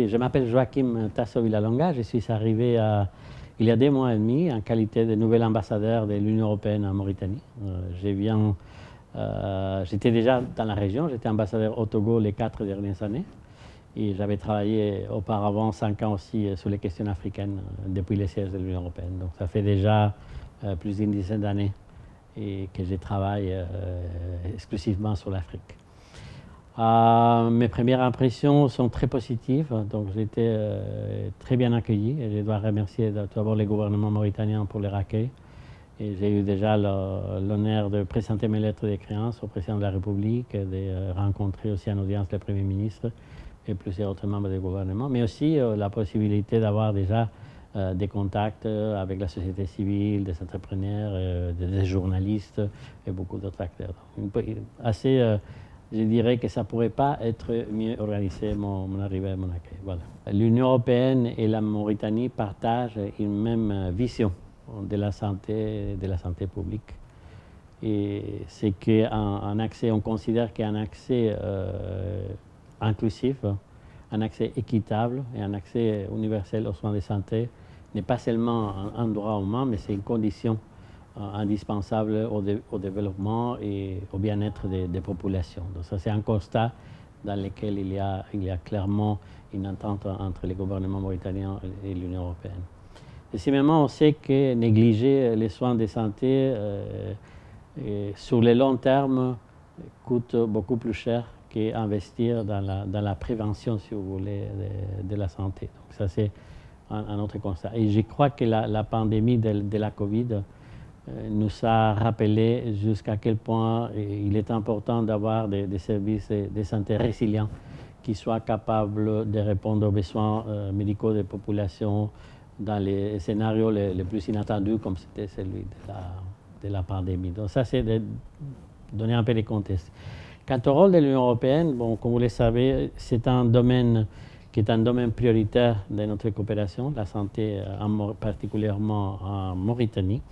Je m'appelle Joachim Tasso Villalonga, je suis arrivé il y a 2 mois et demi en qualité de nouvel ambassadeur de l'Union européenne en Mauritanie. J'étais déjà dans la région, j'étais ambassadeur au Togo les 4 dernières années et j'avais travaillé auparavant 5 ans aussi sur les questions africaines depuis le siège de l'Union européenne. Donc ça fait déjà plus d'une dizaine d'années que je travaille exclusivement sur l'Afrique. Mes premières impressions sont très positives, donc j'ai été très bien accueilli et je dois remercier d'abord le gouvernement mauritanien pour leur accueil. Et j'ai eu déjà l'honneur de présenter mes lettres de créance au président de la République, de rencontrer aussi en audience le Premier ministre et plusieurs autres membres du gouvernement, mais aussi la possibilité d'avoir déjà des contacts avec la société civile, des entrepreneurs, des journalistes et beaucoup d'autres acteurs. Je dirais que ça ne pourrait pas être mieux organisé, mon arrivée et mon accueil. Voilà. L'Union européenne et la Mauritanie partagent une même vision de la santé publique. Et c'est qu'un accès, on considère qu'un accès inclusif, un accès équitable et un accès universel aux soins de santé n'est pas seulement un droit humain, mais c'est une condition indispensable au développement et au bien-être des populations. Donc ça, c'est un constat dans lequel il y a clairement une entente entre les gouvernements mauritaniens et l'Union européenne. Deuxièmement, on sait que négliger les soins de santé sur le long terme coûte beaucoup plus cher qu'investir dans la prévention, si vous voulez, de la santé. Donc ça, c'est un autre constat. Et je crois que la pandémie de la COVID nous a rappelé jusqu'à quel point il est important d'avoir des services de santé résilients qui soient capables de répondre aux besoins médicaux des populations dans les scénarios les plus inattendus, comme c'était celui de la pandémie. Donc ça, c'est de donner un peu de contexte. Quant au rôle de l'Union européenne, bon, comme vous le savez, c'est un domaine qui est un domaine prioritaire de notre coopération, la santé particulièrement en Mauritanie.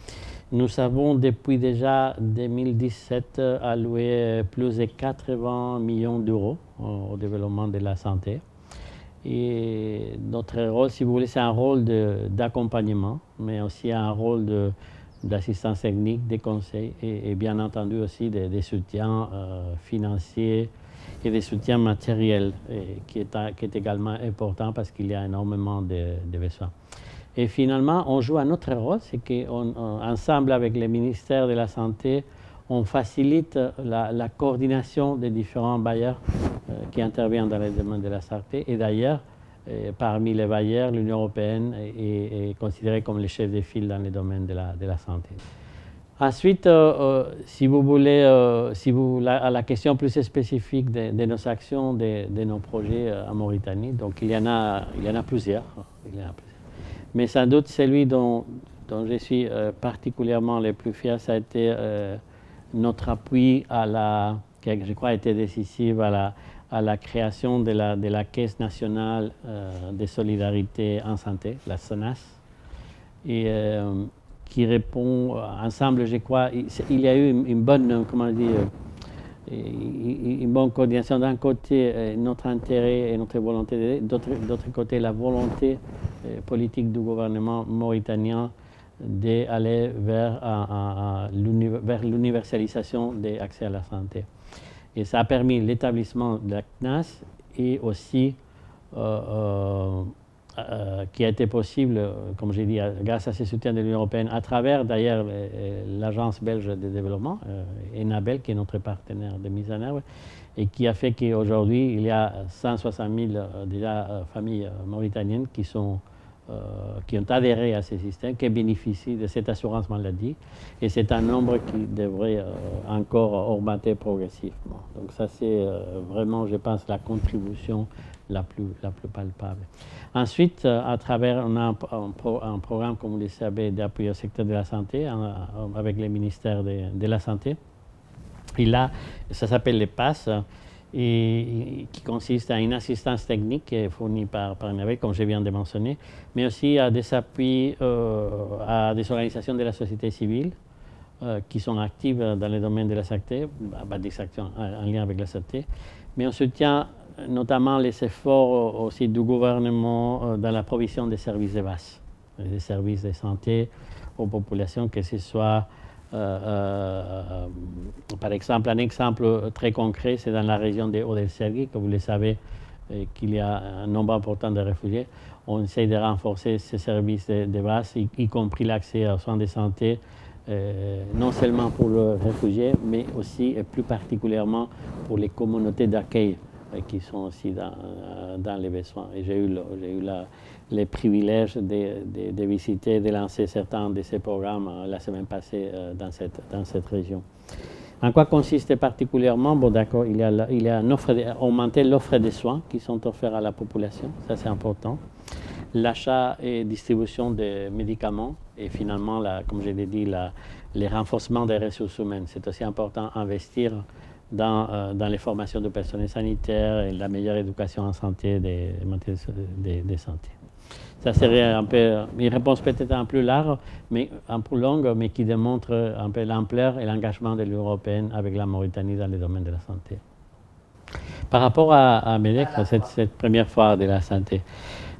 Nous avons depuis déjà 2017 alloué plus de 80 millions d'euros au développement de la santé. Et notre rôle, si vous voulez, c'est un rôle d'accompagnement, mais aussi un rôle d'assistance technique, des conseils et bien entendu aussi des soutiens financiers et des soutiens matériels qui est également important parce qu'il y a énormément de besoins. Et finalement, on joue un autre rôle, c'est qu'ensemble avec le ministère de la Santé, on facilite la coordination des différents bailleurs qui interviennent dans les domaines de la santé. Et d'ailleurs, parmi les bailleurs, l'Union européenne est considérée comme le chef de file dans les domaines de la santé. Ensuite, si vous voulez, à la question plus spécifique de nos actions, de nos projets en Mauritanie, donc il y en a plusieurs. Mais sans doute celui dont je suis particulièrement le plus fier, ça a été notre appui qui je crois a été décisif à la création de la Caisse nationale de solidarité en santé, la SONAS, et qui répond ensemble, je crois, il y a eu une bonne, une bonne coordination d'un côté, notre intérêt et notre volonté, d'autre côté, la volonté politique du gouvernement mauritanien d'aller vers l'universalisation de l'accès à la santé. Et ça a permis l'établissement de la CNAS et aussi qui a été possible, comme j'ai dit, grâce à ce soutien de l'Union européenne, à travers d'ailleurs l'Agence belge de développement, ENABEL, qui est notre partenaire de mise en œuvre, et qui a fait qu'aujourd'hui, il y a 160 000 déjà familles mauritaniennes qui ont adhéré à ce système, qui bénéficient de cette assurance maladie, et c'est un nombre qui devrait encore augmenter progressivement. Donc ça, c'est vraiment, je pense, la contribution la plus palpable. Ensuite, à travers, on a un programme, comme vous le savez, d'appui au secteur de la santé, avec le ministère de la Santé. Et là, ça s'appelle les PASS, et qui consiste à une assistance technique fournie par NABEL, comme je viens de mentionner, mais aussi à des appuis à des organisations de la société civile qui sont actives dans le domaine de la santé, des actions en lien avec la santé, mais on soutient notamment les efforts aussi du gouvernement dans la provision des services de base, des services de santé aux populations, que ce soit, par exemple, un exemple très concret, c'est dans la région de Hauts-de-Serbie, que vous le savez, qu'il y a un nombre important de réfugiés. On essaie de renforcer ces services de base, y compris l'accès aux soins de santé, non seulement pour les réfugiés, mais aussi et plus particulièrement pour les communautés d'accueil qui sont aussi dans les besoins. Et j'ai eu le privilège de visiter, de lancer certains de ces programmes la semaine passée dans cette région. En quoi consiste particulièrement? Bon, d'accord, il y a augmenter l'offre de soins qui sont offerts à la population, ça c'est important. L'achat et distribution des médicaments et finalement, comme je l'ai dit, les renforcements des ressources humaines. C'est aussi important d'investir dans les formations du personnel sanitaire et la meilleure éducation en santé des santé. Ça serait un peu une réponse peut-être un peu large, mais un peu longue, mais qui démontre un peu l'ampleur et l'engagement de l'Union européenne avec la Mauritanie dans le domaine de la santé. Par rapport à MEDEC, cette première fois de la santé,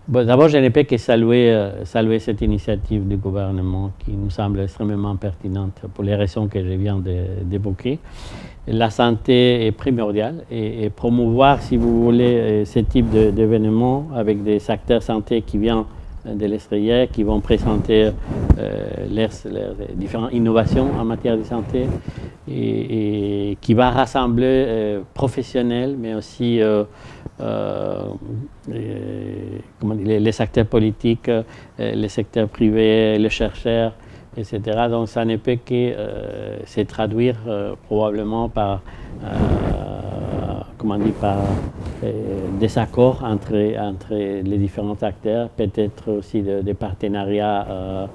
bon, d'abord, je ne peux que saluer cette initiative du gouvernement qui nous semble extrêmement pertinente pour les raisons que je viens d'évoquer. La santé est primordiale et promouvoir, si vous voulez, ce type d'événements avec des acteurs santé qui viennent de l'extérieur, qui vont présenter leurs différentes innovations en matière de santé et qui va rassembler professionnels, mais aussi les acteurs politiques, les secteurs privés, les chercheurs, etc. Donc ça ne peut que se traduire probablement par, par des accords entre les différents acteurs, peut-être aussi des partenariats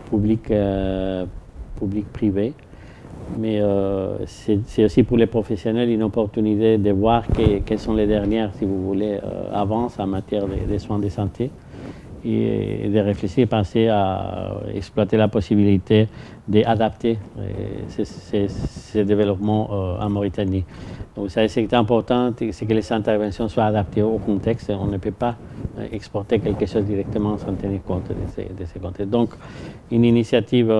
public-privé. Mais c'est aussi pour les professionnels une opportunité de voir quelles sont les dernières, si vous voulez, avances en matière de soins de santé et de réfléchir, penser à exploiter la possibilité d'adapter ces développements en Mauritanie. Donc ça, c'est important, c'est que les interventions soient adaptées au contexte. On ne peut pas exporter quelque chose directement sans tenir compte de ces contextes. Donc, une initiative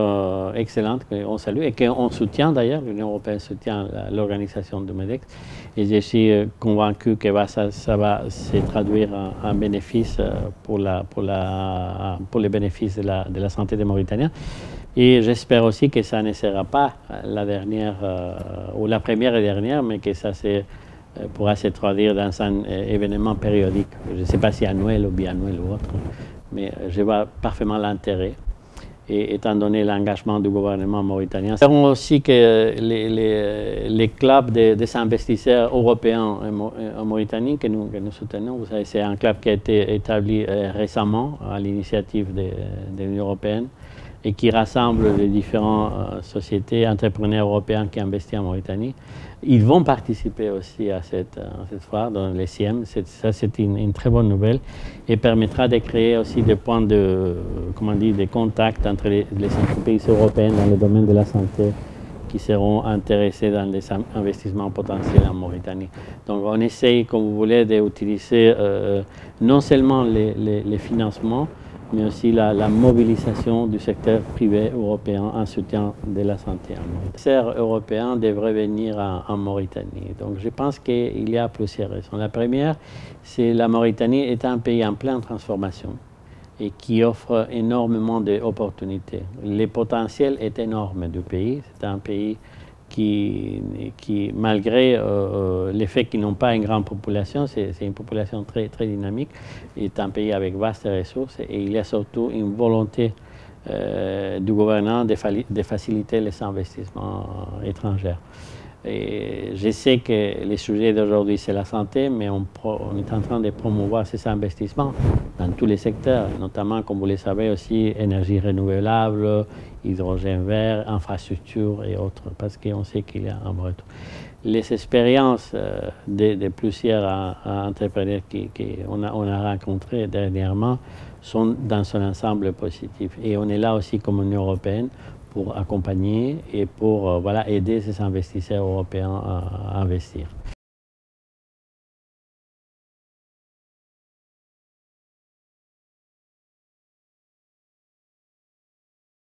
excellente qu'on salue et qu'on soutient d'ailleurs. L'Union européenne soutient l'organisation de MEDEC. Et je suis convaincu que ça va se traduire en bénéfice pour les bénéfices de la santé des Mauritaniens. Et j'espère aussi que ça ne sera pas la dernière ou la première et dernière, mais que ça pourra se traduire dans un événement périodique. Je ne sais pas si annuel ou biannuel ou autre, mais je vois parfaitement l'intérêt. Et étant donné l'engagement du gouvernement mauritanien, espérons aussi que les clubs des investisseurs européens en Mauritanie que nous soutenons, vous savez, c'est un club qui a été établi récemment à l'initiative de l'Union européenne et qui rassemble les différentes sociétés, entrepreneurs européens qui investissent en Mauritanie. Ils vont participer aussi à cette foire dans les CIEM. Ça, c'est une très bonne nouvelle et permettra de créer aussi des points de contact entre les entreprises européennes dans le domaine de la santé qui seront intéressés dans les investissements potentiels en Mauritanie. Donc on essaye, comme vous voulez, d'utiliser non seulement les financements, mais aussi la mobilisation du secteur privé européen en soutien de la santé en Mauritanie. Les secteurs européens devraient venir en Mauritanie. Donc je pense qu'il y a plusieurs raisons. La première, c'est que la Mauritanie est un pays en pleine transformation et qui offre énormément d'opportunités. Le potentiel est énorme du pays. C'est un pays qui malgré le fait qu'ils n'ont pas une grande population, c'est une population très, très dynamique, est un pays avec vastes ressources et il y a surtout une volonté du gouvernement de faciliter les investissements étrangers. Et je sais que le sujet d'aujourd'hui, c'est la santé, mais on est en train de promouvoir ces investissements dans tous les secteurs, notamment, comme vous le savez aussi, énergie renouvelable, hydrogène vert, infrastructures et autres, parce qu'on sait qu'il y a un vrai. Les expériences de plusieurs entrepreneurs qu'on a rencontrés dernièrement sont dans son ensemble positif. Et on est là aussi comme Union européenne pour accompagner et pour aider ces investisseurs européens à investir.